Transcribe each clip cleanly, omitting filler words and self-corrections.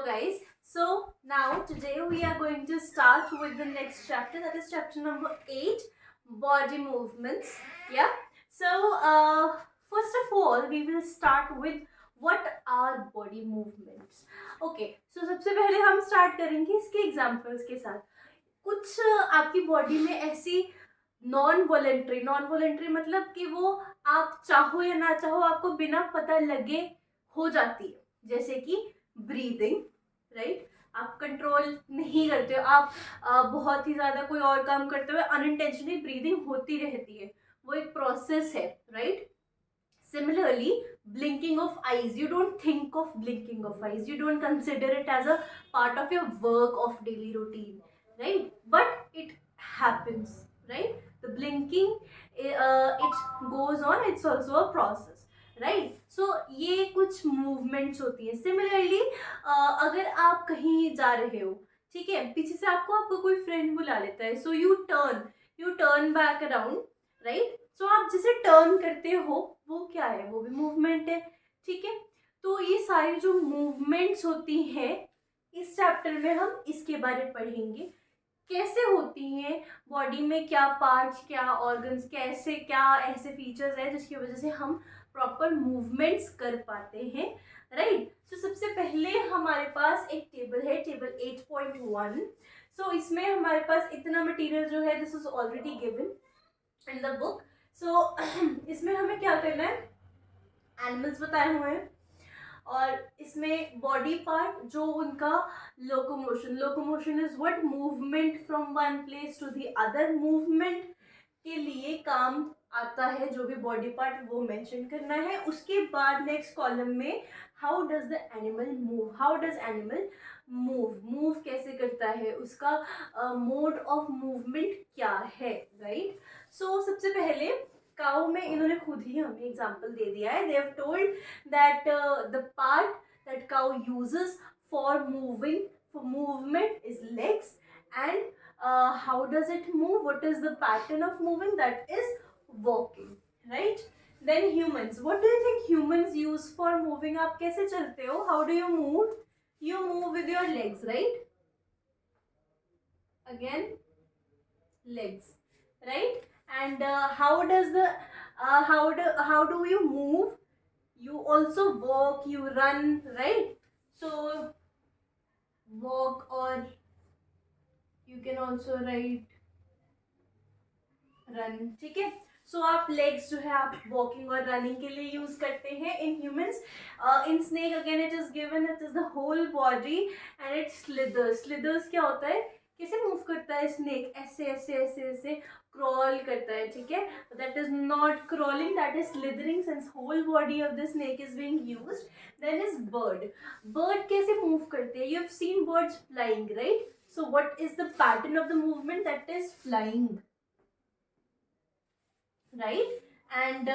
guys, so now today we are going to start with the next chapter, that is chapter number 8, body movements. Yeah, so first of all we will start with what are body movements. Okay, so सबसे पहले हम start करेंगे इसके examples के साथ. कुछ आपकी body में ऐसी नॉन वॉलेंट्री मतलब कि वो आप चाहो या ना चाहो आपको बिना पता लगे हो जाती है, जैसे कि ब्रीदिंग. राइट, आप कंट्रोल नहीं करते हो, आप बहुत ही ज्यादा कोई और काम करते हुए अनइंटेंशनली ब्रीदिंग होती रहती है, वो एक प्रोसेस है. Right, similarly blinking of eyes, you don't think of blinking of eyes, you don't consider it as a part of your work of daily routine, right? But it happens, right? The blinking, it goes on, it's also a process, right? So ये कुछ movements होती हैं. Similarly अगर आप कहीं जा रहे हो, ठीक है, पीछे से आपको कोई फ्रेंड बुला लेता है, so you turn back around, right? So आप जिसे टर्न करते हो वो क्या है, वो भी मूवमेंट है. ठीक है, तो ये सारी जो मूवमेंट्स होती हैं इस चैप्टर में हम इसके बारे में पढ़ेंगे. कैसे होती हैं बॉडी में, क्या पार्ट्स, क्या ऑर्गन्स, कैसे क्या ऐसे फीचर्स है जिसकी वजह से हम प्रॉपर मूवमेंट्स कर पाते हैं. राइट, तो सबसे पहले हमारे पास एक टेबल है, टेबल 8.1. सो इसमें हमारे पास इतना मटेरियल जो है this is already given in the book. So इसमें हमें क्या करना है, एनिमल्स बताए हुए हैं और इसमें बॉडी पार्ट जो उनका locomotion is what, movement from one place to the other. Movement के लिए काम आता है जो भी बॉडी पार्ट वो मेंशन करना है. उसके बाद नेक्स्ट कॉलम में how does the animal move, how does animal move कैसे करता है, उसका मोड ऑफ मूवमेंट क्या है. राइट, सो सबसे पहले काउ में इन्होंने खुद ही हमें एग्जांपल दे दिया है. They have told that the part that cow uses for movement is legs. And how does it move, what is the pattern of moving, that is walking. Right, then humans, what do you think humans use for moving? आप कैसे चलते हो, how do you move? You move with your legs, right? Again, legs, right? And how does the how do you move? You also walk, you run, right? So walk, or you can also write run. ठीक है, सो आप legs जो है आप walking और running के लिए use करते हैं in humans. In snake again it is given, it is the whole body and it slithers क्या होता है, कैसे मूव करता है स्नेक, ऐसे ऐसे ऐसे ऐसे क्रॉल करता है. ठीक है, that is not crawling, that is slithering since whole body of the snake is being used. Then is bird कैसे मूव करते हैं, you have seen birds flying, right? So what is the pattern of the movement, that is flying. Right, and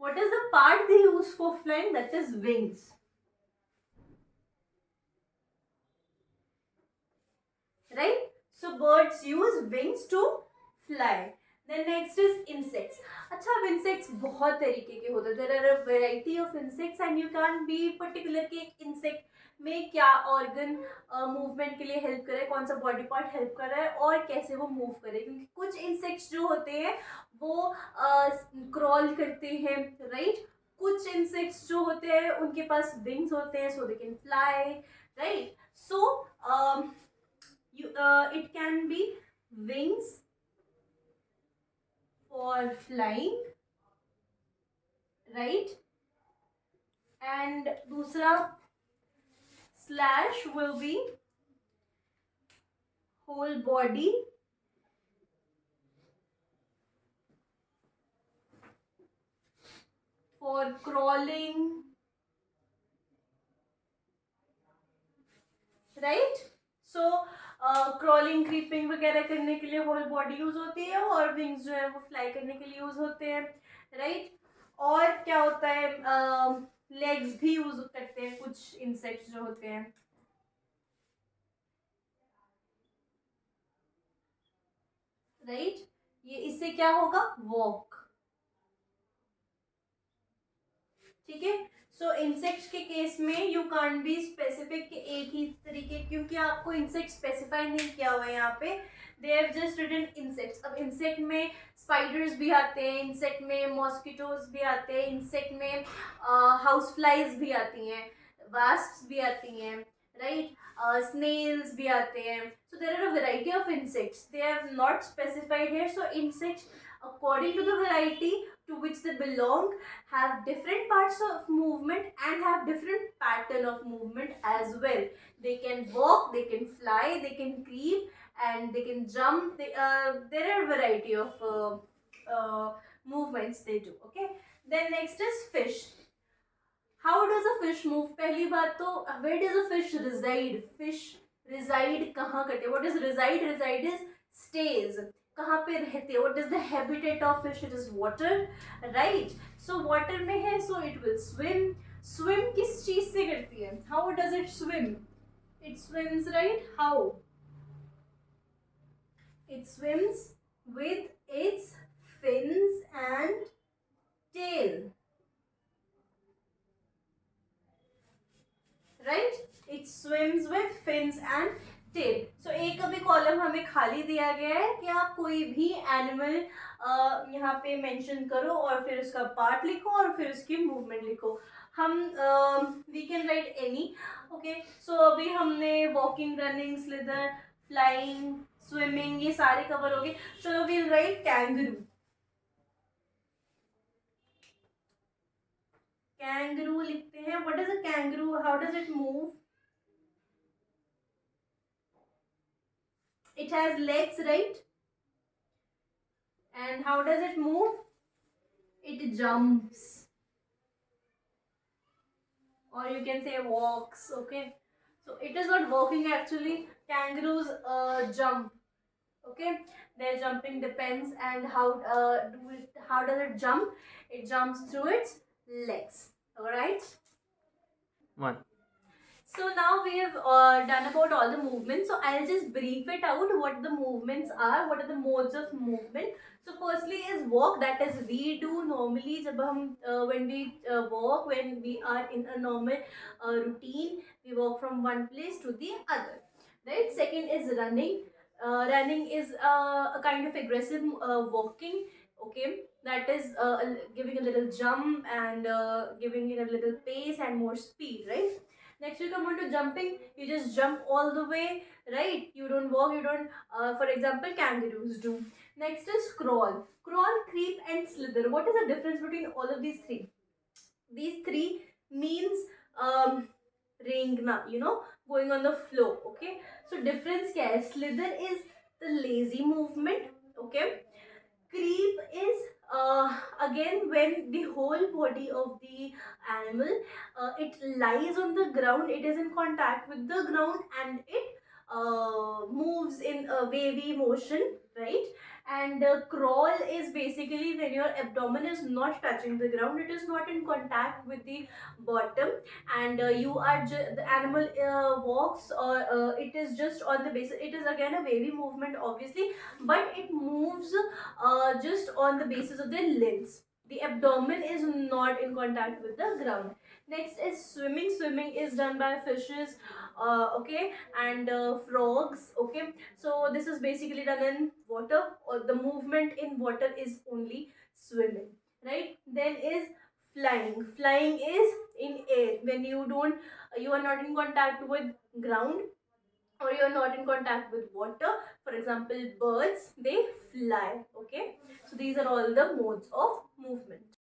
what is the part they use for flying, that is wings. Right, so birds use wings to fly. Then next is insects. अच्छा, अब insects बहुत तरीके के होते हैं. There are a variety of insects and you can't be particular कि एक insect में क्या ऑर्गन मूवमेंट के लिए हेल्प करे, कौन सा बॉडी पार्ट हेल्प कर रहा है और कैसे वो मूव करे. क्योंकि कुछ इंसेक्ट्स जो होते हैं वो क्रॉल करते हैं, राइट? कुछ इंसेक्ट्स जो होते हैं उनके पास विंग्स होते हैं so they can fly, right? So it can be wings for flying, right? And दूसरा slash will be whole body for crawling, right? So crawling creeping वगैरह करने के लिए होल बॉडी यूज होती है और विंग्स जो है वो फ्लाई करने के लिए यूज होते हैं, राइट? और क्या होता है, लेग्स भी यूज करते हैं कुछ इंसेक्ट्स जो होते हैं, राइट? ये इससे क्या होगा, वॉक. ठीक है, सो इंसेक्ट्स के केस में यू कांट बी स्पेसिफिक कि एक ही तरीके, क्योंकि आपको इंसेक्ट स्पेसिफाई नहीं किया हुआ है यहाँ पे, they have just written insects. अब इंसेक्ट में स्पाइडर्स भी आते हैं, इंसेक्ट में मॉस्किटोज भी आते हैं, इंसेक्ट में हाउस फ्लाइज भी आती हैं, वास्प्स भी आती हैं, राइट, snails भी आते हैं. So there are a variety of insects. They have not specified here. So insects, according to the variety to which they belong, have different parts of movement and have different pattern of movement as well. They can walk, they can fly, they can creep, and they can jump. There are a variety of movements they do. Okay. Then next is fish. How does a fish move? पहली बात तो where does a fish reside? Fish reside कहाँ करते हैं? What is reside? Reside is stays. कहाँ पे रहते हैं? What is the habitat of fish? It is water, right? So water में है, so it will swim. Swim किस चीज से करती है? How does it swim? It swims, right? How? It swims with its fins and tail. Right, it swims with fins and tail. So एक अभी column हमें खाली दिया गया है कि आप कोई भी एनिमल यहाँ पे मेंशन करो और फिर उसका पार्ट लिखो और फिर उसकी मूवमेंट लिखो. हम we can write any. Okay, so अभी हमने walking, running, slither, flying, swimming, ये सारे कवर हो गए. चलो वील राइट कैंगरू. कैंगरू लिखते हैं. What is a kangaroo? How does it move? It has legs, right? And how does it move? It jumps, or you can say walks. Okay, so it is not walking actually. Kangaroos jump. Okay, their jumping depends and how does it jump? It jumps through its legs. All right. One. So now we have done about all the movements. So I'll just brief it out what the movements are, what are the modes of movement. So firstly is walk, that is we do normally जब हम when we walk, when we are in a normal routine, we walk from one place to the other. Right. Second is running. Running is a kind of aggressive walking. Okay, that is giving a little jump and giving it a little pace and more speed. Right. Next we come on to jumping. You just jump all the way, right? You don't walk, you don't, for example, kangaroos do. Next is crawl. Crawl, creep and slither. What is the difference between all of these three? These three means rengna, going on the floor, okay? So difference kya hai? Slither is the lazy movement, okay? Creep is again when the whole body of the animal it lies on the ground, it is in contact with the ground and it moves in a wavy motion, right? And crawl is basically when your abdomen is not touching the ground, it is not in contact with the bottom, and you are the animal walks or it is just on the basis, it is again a wavy movement obviously, but it moves just on the basis of their limbs. The abdomen is not in contact with the ground. Next is swimming. Swimming is done by fishes, okay, and frogs, okay. So this is basically done in water, or the movement in water is only swimming, right? Then is flying. Flying is in air when you are not in contact with ground, or you are not in contact with water. For example, birds, they fly. Okay, so these are all the modes of movement.